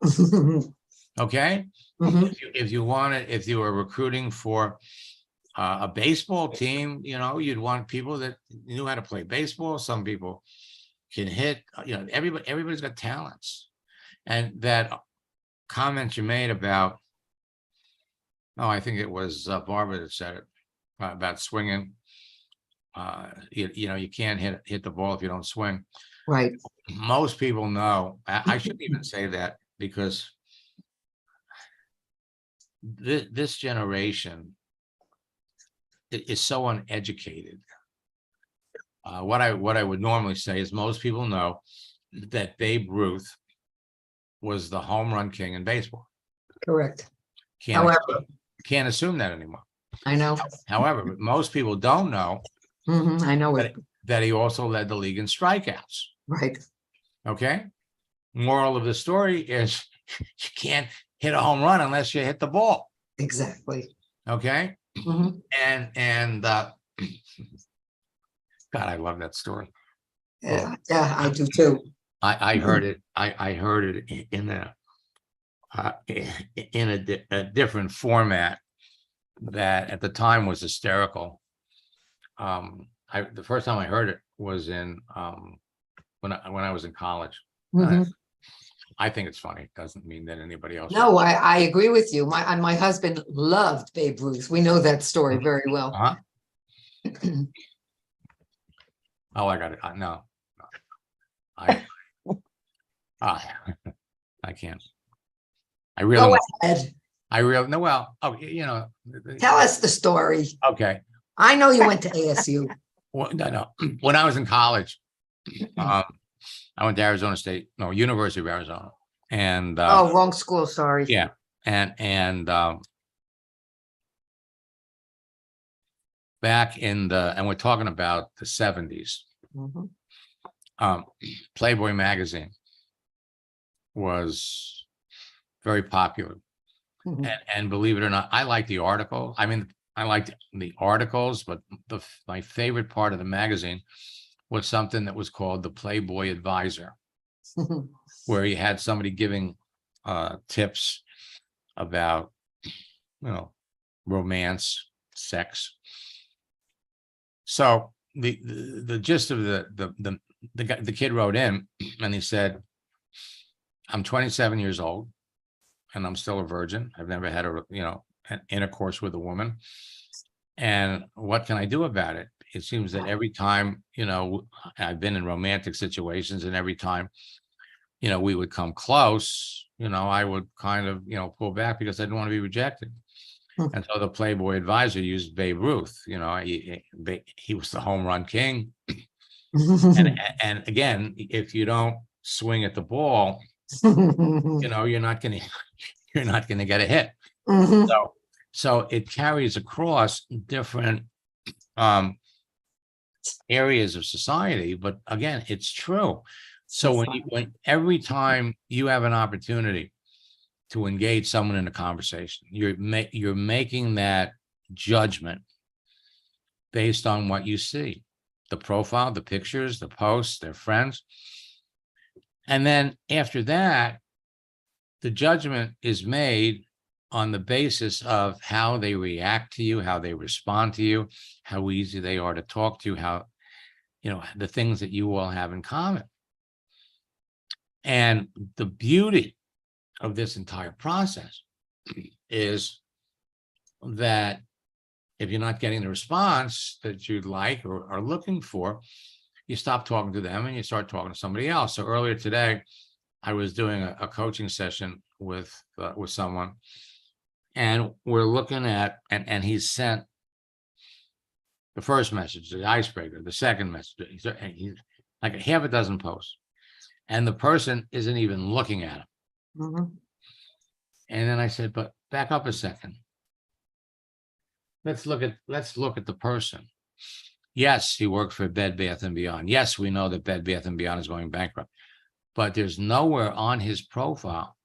Mhm. Okay. Mhm. If you were recruiting for a baseball team, you know, you'd want people that knew how to play baseball. Some people can hit, you know, everybody's got talents. And that comment you made about, oh, I think it was Barbara that said it, about swinging. You know, you can't hit the ball if you don't swing. Right. Most people know. I shouldn't even say that, because this generation is so uneducated. What I would normally say is, most people know that Babe Ruth was the home run king in baseball. Correct. Can't However, can't assume that anymore. I know. However, most people don't know Mhm. I know it. that he also led the league in strikeouts. Right. Okay. Moral of the story is, you can't hit a home run unless you hit the ball. Exactly. Okay. Mhm. And God, I love that story. Yeah. Yeah, I do too. I heard it. I heard it in a different format that at the time was hysterical. The first time I heard it was in when I was in college. Mhm. I think it's funny. It doesn't mean that anybody else. No, I agree with you. My husband loved Babe Ruth. We know that story very well. Uh-huh. Oh, I got it. No, I I can't. I really, Go ahead. no. Well, oh, you know. Tell us the story. Okay. I know you went to ASU. Well, no. When I was in college, I went to Arizona State, no, University of Arizona, and Oh, wrong school. Sorry. yeah, and back in and we're talking about the 70s. Mhm. Playboy magazine was very popular. And believe it or not, I like the article. I mean, I liked the articles, but my favorite part of the magazine was something that was called the Playboy Advisor, where you had somebody giving tips about, romance, sex. So the gist of the kid wrote in and he said, I'm 27 years old and I'm still a virgin. I've never had an intercourse with a woman. And what can I do about it? It seems that every time, I've been in romantic situations, and every time, we would come close, I would kind of, pull back because I didn't want to be rejected. And so the Playboy Advisor used Babe Ruth, he was the home run king. And again, if you don't swing at the ball, you're not going to get a hit. So it carries across different areas of society, but again, it's true. So when every time you have an opportunity to engage someone in a conversation, you're making that judgment based on what you see, the profile, the pictures, the posts, their friends. And then after that, the judgment is made on the basis of how they react to you, how they respond to you, how easy they are to talk to, how, the things that you all have in common. And the beauty of this entire process is that if you're not getting the response that you'd like or are looking for, you stop talking to them and you start talking to somebody else. So earlier today, I was doing a coaching session with someone, and we're looking at, and he's sent the first message, the icebreaker, the second message, he's like a half a dozen posts, and the person isn't even looking at him. And then I said, but back up a second. Let's look at the person. Yes, he works for Bed Bath & Beyond. Yes, we know that Bed Bath & Beyond is going bankrupt, but there's nowhere on his profile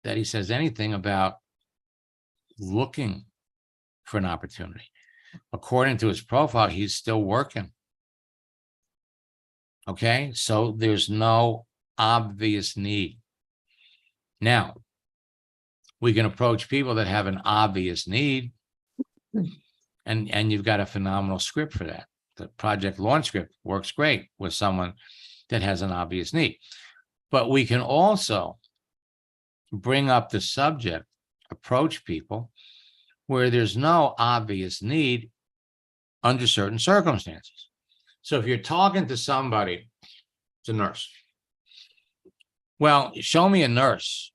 that he says anything about looking for an opportunity. According to his profile, he's still working. Okay, so there's no obvious need. Now, we can approach people that have an obvious need, and you've got a phenomenal script for that. The project launch script works great with someone that has an obvious need. But we can also bring up the subject, approach people where there's no obvious need under certain circumstances. So if you're talking to somebody, it's a nurse. Well, show me a nurse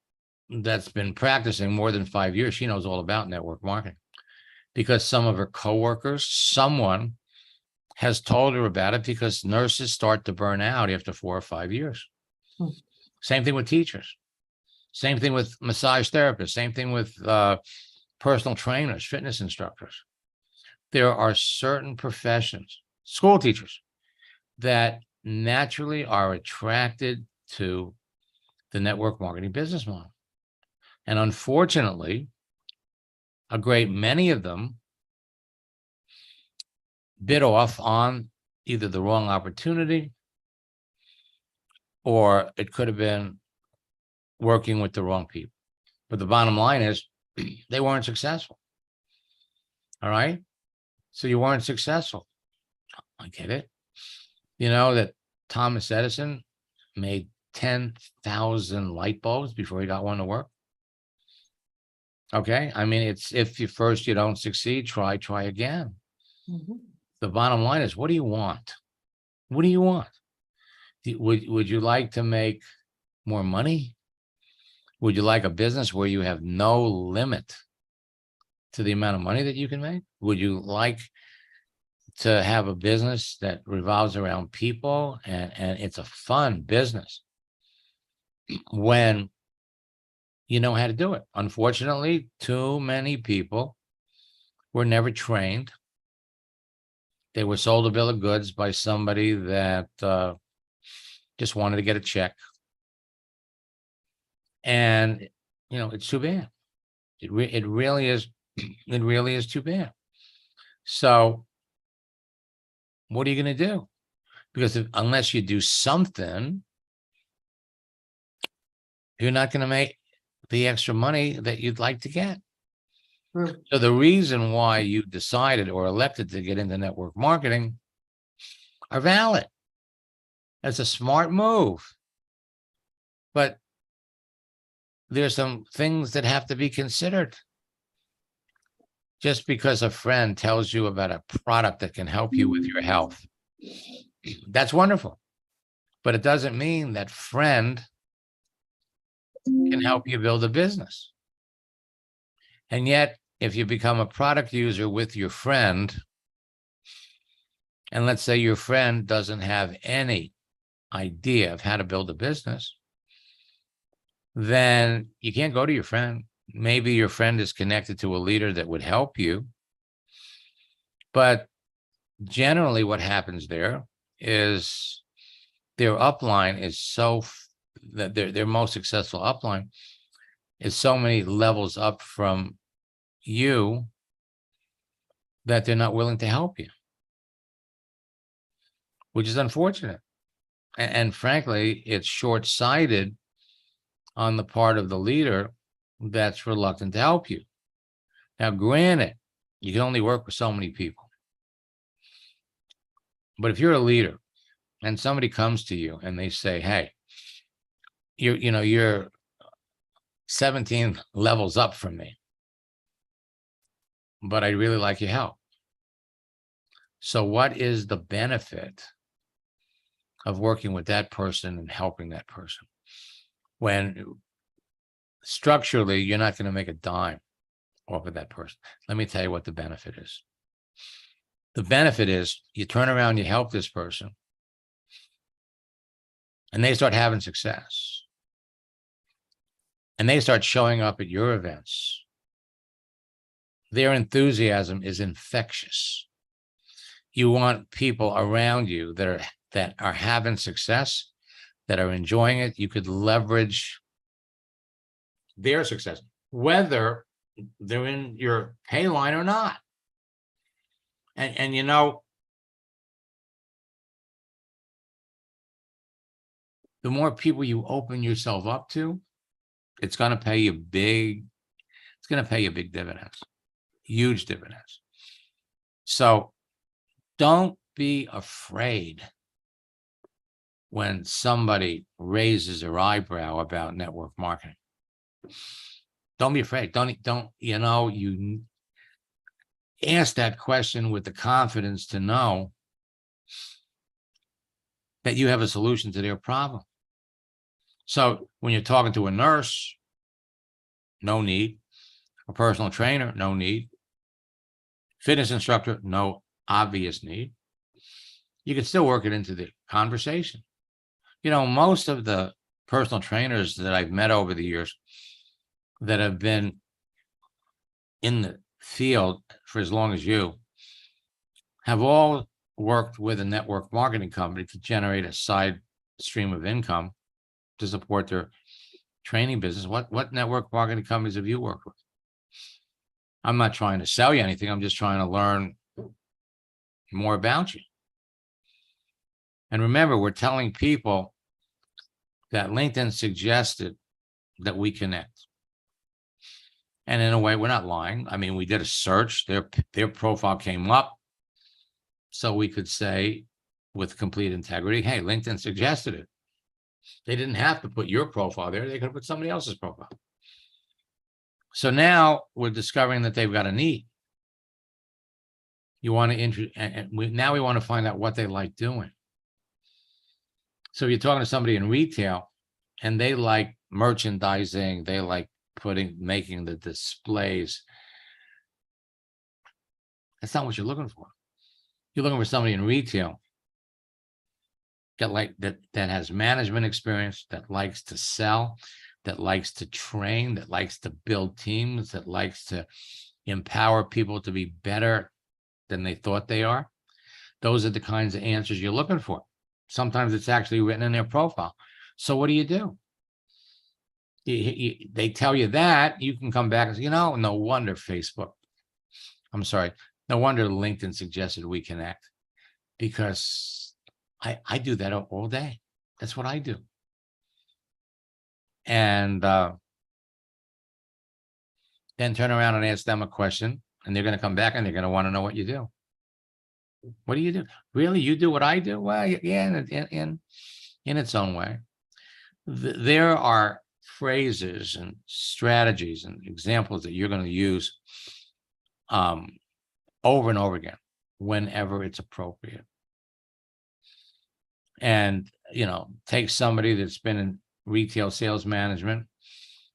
that's been practicing more than 5 years. She knows all about network marketing because some of her coworkers, someone has told her about it, because nurses start to burn out after 4 or 5 years. Same thing with teachers. Same thing with massage therapists. Same thing with personal trainers, fitness instructors. There are certain professions, school teachers, that naturally are attracted to the network marketing business model. And unfortunately, a great many of them bid off on either the wrong opportunity, or it could have been working with the wrong people. But the bottom line is they weren't successful. All right. So you weren't successful. I get it. You know that Thomas Edison made 10,000 light bulbs before he got one to work. Okay. I mean, it's, if you first you don't succeed, try again. The bottom line is, what do you want? What do you want? Would you like to make more money? Would you like a business where you have no limit to the amount of money that you can make? Would you like to have a business that revolves around people and it's a fun business when you know how to do it? Unfortunately, too many people were never trained. They were sold a bill of goods by somebody that just wanted to get a check. And, you know, it's too bad. It really is, it really is too bad. So what are you going to do? Because unless you do something, you're not going to make the extra money that you'd like to get. True. So the reason why you decided or elected to get into network marketing are valid. That's a smart move. But there's some things that have to be considered. Just because a friend tells you about a product that can help you with your health, that's wonderful. But it doesn't mean that friend can help you build a business. And yet, if you become a product user with your friend, and let's say your friend doesn't have any idea of how to build a business, then you can't go to your friend. Maybe your friend is connected to a leader that would help you. But generally what happens there is their upline is so that their most successful upline is so many levels up from you that they're not willing to help you, which is unfortunate. And frankly, it's short-sighted on the part of the leader that's reluctant to help you. Now, granted, you can only work with so many people. But if you're a leader and somebody comes to you and they say, hey, you're 17 levels up from me, but I'd really like your help. So what is the benefit of working with that person and helping that person when structurally you're not going to make a dime off of that person? Let me tell you what the benefit is. The benefit is you turn around, you help this person, and they start having success. And they start showing up at your events. Their enthusiasm is infectious. You want people around you that are having success, that are enjoying it. You could leverage their success, whether they're in your pay line or not. And you know, the more people you open yourself up to, it's going to pay you big. It's going to pay you big dividends, huge dividends. So don't be afraid when somebody raises their eyebrow about network marketing. Don't be afraid. Don't, you ask that question with the confidence to know that you have a solution to their problem. So when you're talking to a nurse, no need. A personal trainer, no need. Fitness instructor, no obvious need. You can still work it into the conversation. Most of the personal trainers that I've met over the years that have been in the field for as long as you have all worked with a network marketing company to generate a side stream of income to support their training business. What network marketing companies have you worked with? I'm not trying to sell you anything. I'm just trying to learn more about you. And remember, we're telling people that LinkedIn suggested that we connect. And in a way, we're not lying. I mean, we did a search, their profile came up. So we could say with complete integrity, hey, LinkedIn suggested it. They didn't have to put your profile there. They could have put somebody else's profile. So now we're discovering that they've got a need. You want to now we want to find out what they like doing. So you're talking to somebody in retail and they like merchandising, they like making the displays. That's not what you're looking for. You're looking for somebody in retail that has management experience, that likes to sell, that likes to train, that likes to build teams, that likes to empower people to be better than they thought they are. Those are the kinds of answers you're looking for. Sometimes it's actually written in their profile. So what do? They tell you that, you can come back and say, no wonder Facebook, I'm sorry, no wonder LinkedIn suggested we connect, because I do that all day. That's what I do. And then turn around and ask them a question, and they're going to come back and they're going to want to know what you do. What do you do? Really? You do what I do? Well, yeah, in its own way. There are phrases and strategies and examples that you're going to use over and over again whenever it's appropriate. And, take somebody that's been in retail sales management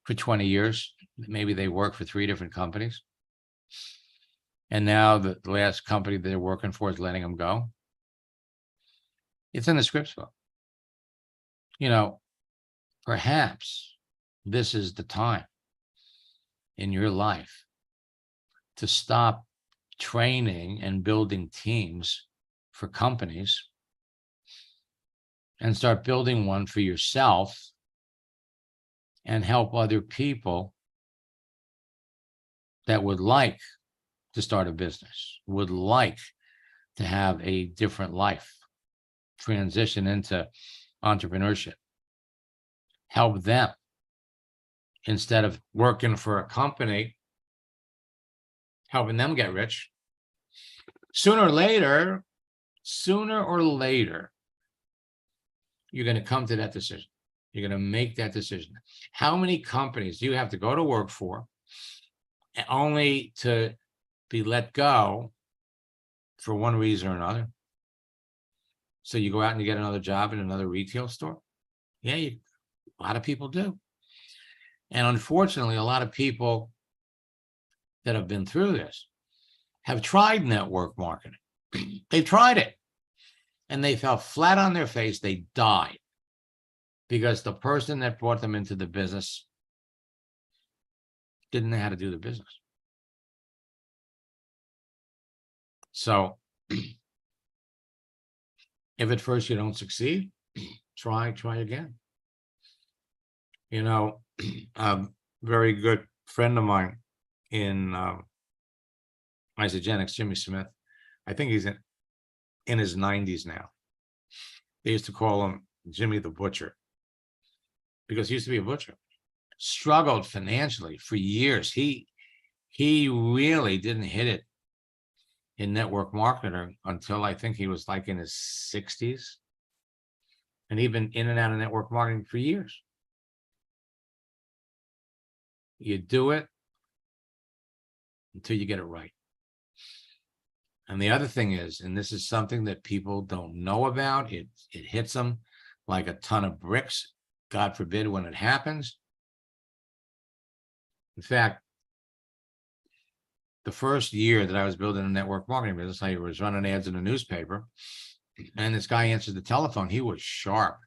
for 20 years. Maybe they work for 3 different companies. And now the last company they're working for is letting them go. It's in the scripts book. Perhaps this is the time in your life to stop training and building teams for companies and start building one for yourself and help other people that would like to start a business, would like to have a different life, transition into entrepreneurship. Help them instead of working for a company, helping them get rich. Sooner or later, you're going to come to that decision. You're going to make that decision. How many companies do you have to go to work for only to be let go for one reason or another? So you go out and you get another job in another retail store? Yeah, a lot of people do. And unfortunately, a lot of people that have been through this have tried network marketing. They've tried it and they fell flat on their face. They died because the person that brought them into the business didn't know how to do the business. So if at first you don't succeed, try again. A very good friend of mine in Isagenix, Jimmy Smith, I think he's in his 90s now. They used to call him Jimmy the Butcher because he used to be a butcher. Struggled financially for years. He really didn't hit it in network marketing until I think he was like in his 60s. And he'd been in and out of network marketing for years. You do it until you get it right. And the other thing is, and this is something that people don't know about, it hits them like a ton of bricks, God forbid, when it happens. In fact, the first year that I was building a network marketing business, I was running ads in the newspaper, and this guy answered the telephone. He was sharp.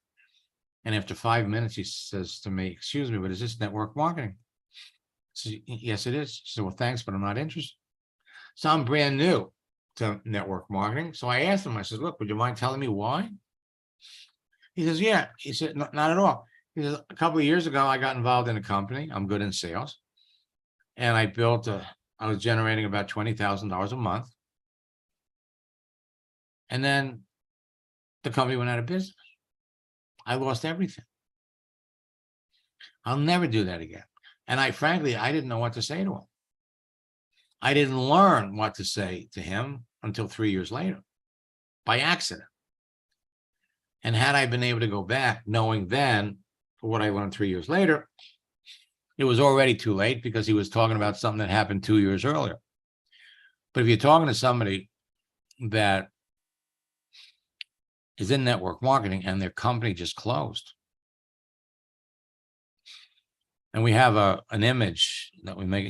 And after 5 minutes, he says to me, "Excuse me, but is this network marketing?" I said, "Yes, it is." He said, "Well, thanks, but I'm not interested." So I'm brand new to network marketing. So I asked him, I said, "Look, would you mind telling me why?" He says, "Yeah." He said, "Not at all." He says, "A couple of years ago, I got involved in a company. I'm good in sales. And I was generating about $20,000 a month. And then the company went out of business. I lost everything. I'll never do that again." And frankly, I didn't know what to say to him. I didn't learn what to say to him until 3 years later, by accident. And had I been able to go back, knowing then what I learned 3 years later, it was already too late because he was talking about something that happened 2 years earlier. But if you're talking to somebody that is in network marketing and their company just closed, and we have an image that we make,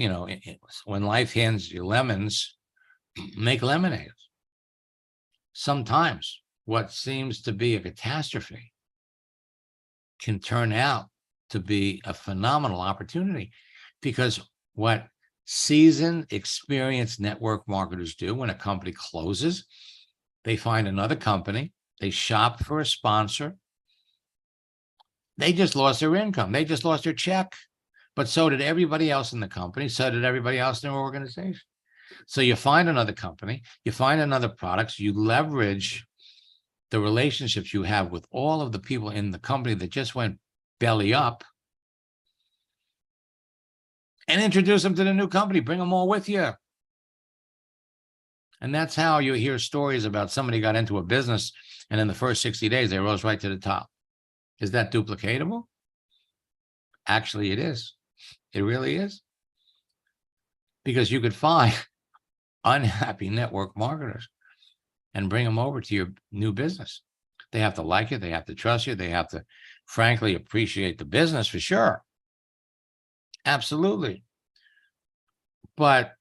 when life hands you lemons, make lemonade. Sometimes what seems to be a catastrophe can turn out to be a phenomenal opportunity, because what seasoned, experienced network marketers do when a company closes, they find another company, they shop for a sponsor, They just lost their income. They just lost their check. But so did everybody else in the company. So did everybody else in their organization. So you find another company, you find another products, you leverage the relationships you have with all of the people in the company that just went belly up, and introduce them to the new company, bring them all with you. And that's how you hear stories about somebody got into a business and in the first 60 days, they rose right to the top. Is that duplicatable? Actually, it is. It really is. Because you could find unhappy network marketers and bring them over to your new business. They have to like it. They have to trust you. They have to, frankly, appreciate the business for sure. Absolutely. But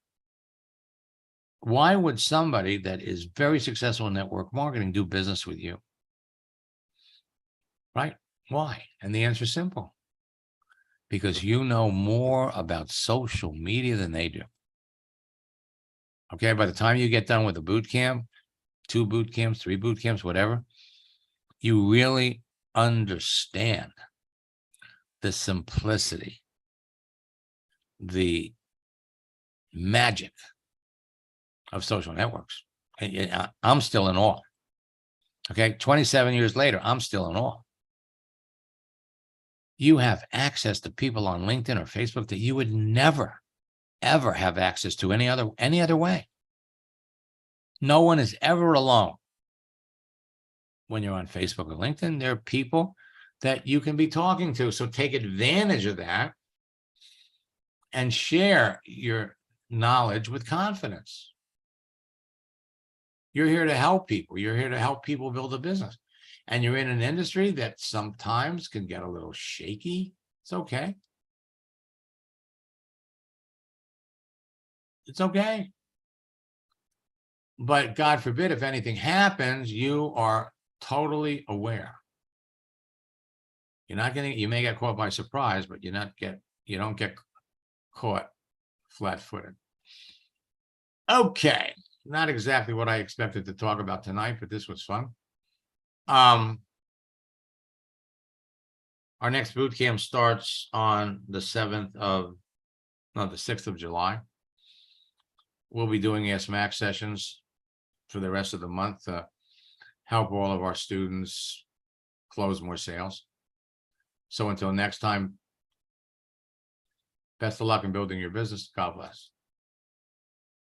why would somebody that is very successful in network marketing do business with you? Right? Why? And the answer is simple. Because you know more about social media than they do. Okay, by the time you get done with a boot camp, 2 boot camps, 3 boot camps, whatever, you really understand the simplicity, the magic of social networks. And I'm still in awe. Okay, 27 years later, I'm still in awe. You have access to people on LinkedIn or Facebook that you would never, ever have access to any other way. No one is ever alone. When you're on Facebook or LinkedIn, there are people that you can be talking to. So take advantage of that and share your knowledge with confidence. You're here to help people. You're here to help people build a business. And you're in an industry that sometimes can get a little shaky. It's okay. It's okay. But God forbid, if anything happens, you are totally aware. You're not getting, you may get caught by surprise, but you don't get caught flat-footed. Okay, not exactly what I expected to talk about tonight, but this was fun. Our next boot camp starts on the 6th of July. We'll be doing Ask Max sessions for the rest of the month to help all of our students close more sales. So until next time, best of luck in building your business. God bless.